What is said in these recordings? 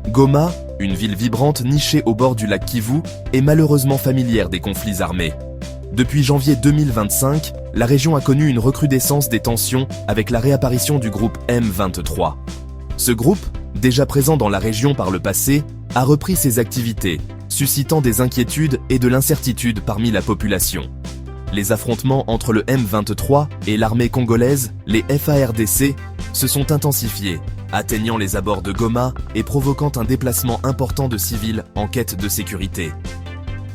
Goma, une ville vibrante nichée au bord du lac Kivu, est malheureusement familière des conflits armés. Depuis janvier 2025, la région a connu une recrudescence des tensions avec la réapparition du groupe M23. Ce groupe, déjà présent dans la région par le passé, a repris ses activités, suscitant des inquiétudes et de l'incertitude parmi la population. Les affrontements entre le M23 et l'armée congolaise, les FARDC, se sont intensifiés, atteignant les abords de Goma et provoquant un déplacement important de civils en quête de sécurité.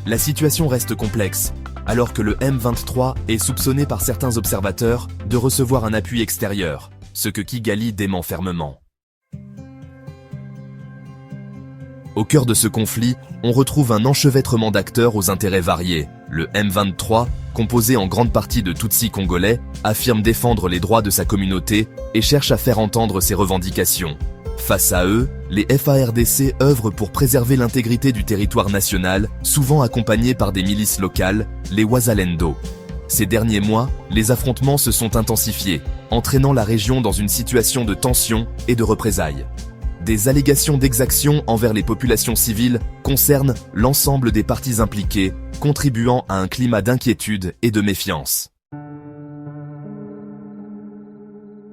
La situation reste complexe, alors que le M23 est soupçonné par certains observateurs de recevoir un appui extérieur, ce que Kigali dément fermement. Au cœur de ce conflit, on retrouve un enchevêtrement d'acteurs aux intérêts variés. Le M23, composé en grande partie de Tutsis congolais, affirme défendre les droits de sa communauté et cherche à faire entendre ses revendications. Face à eux, les FARDC œuvrent pour préserver l'intégrité du territoire national, souvent accompagnés par des milices locales, les Wazalendo. Ces derniers mois, les affrontements se sont intensifiés, entraînant la région dans une situation de tension et de représailles. Des allégations d'exactions envers les populations civiles concernent l'ensemble des parties impliquées, contribuant à un climat d'inquiétude et de méfiance.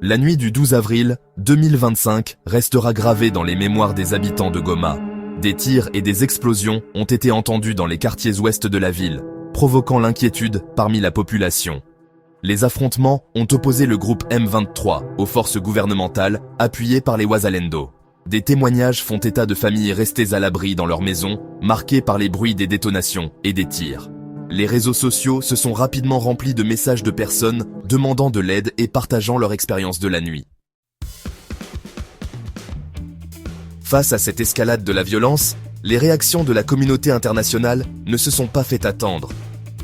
La nuit du 12 avril 2025 restera gravée dans les mémoires des habitants de Goma. Des tirs et des explosions ont été entendus dans les quartiers ouest de la ville, provoquant l'inquiétude parmi la population. Les affrontements ont opposé le groupe M23 aux forces gouvernementales appuyées par les Wazalendo. Des témoignages font état de familles restées à l'abri dans leurs maisons, marquées par les bruits des détonations et des tirs. Les réseaux sociaux se sont rapidement remplis de messages de personnes demandant de l'aide et partageant leur expérience de la nuit. Face à cette escalade de la violence, les réactions de la communauté internationale ne se sont pas fait attendre.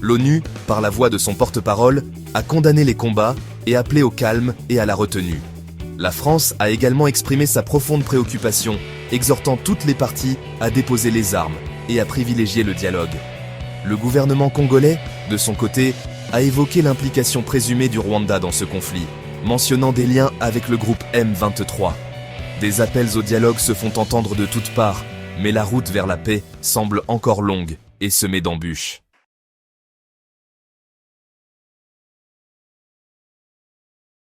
L'ONU, par la voix de son porte-parole, a condamné les combats et appelé au calme et à la retenue. La France a également exprimé sa profonde préoccupation, exhortant toutes les parties à déposer les armes et à privilégier le dialogue. Le gouvernement congolais, de son côté, a évoqué l'implication présumée du Rwanda dans ce conflit, mentionnant des liens avec le groupe M23. Des appels au dialogue se font entendre de toutes parts, mais la route vers la paix semble encore longue et semée d'embûches.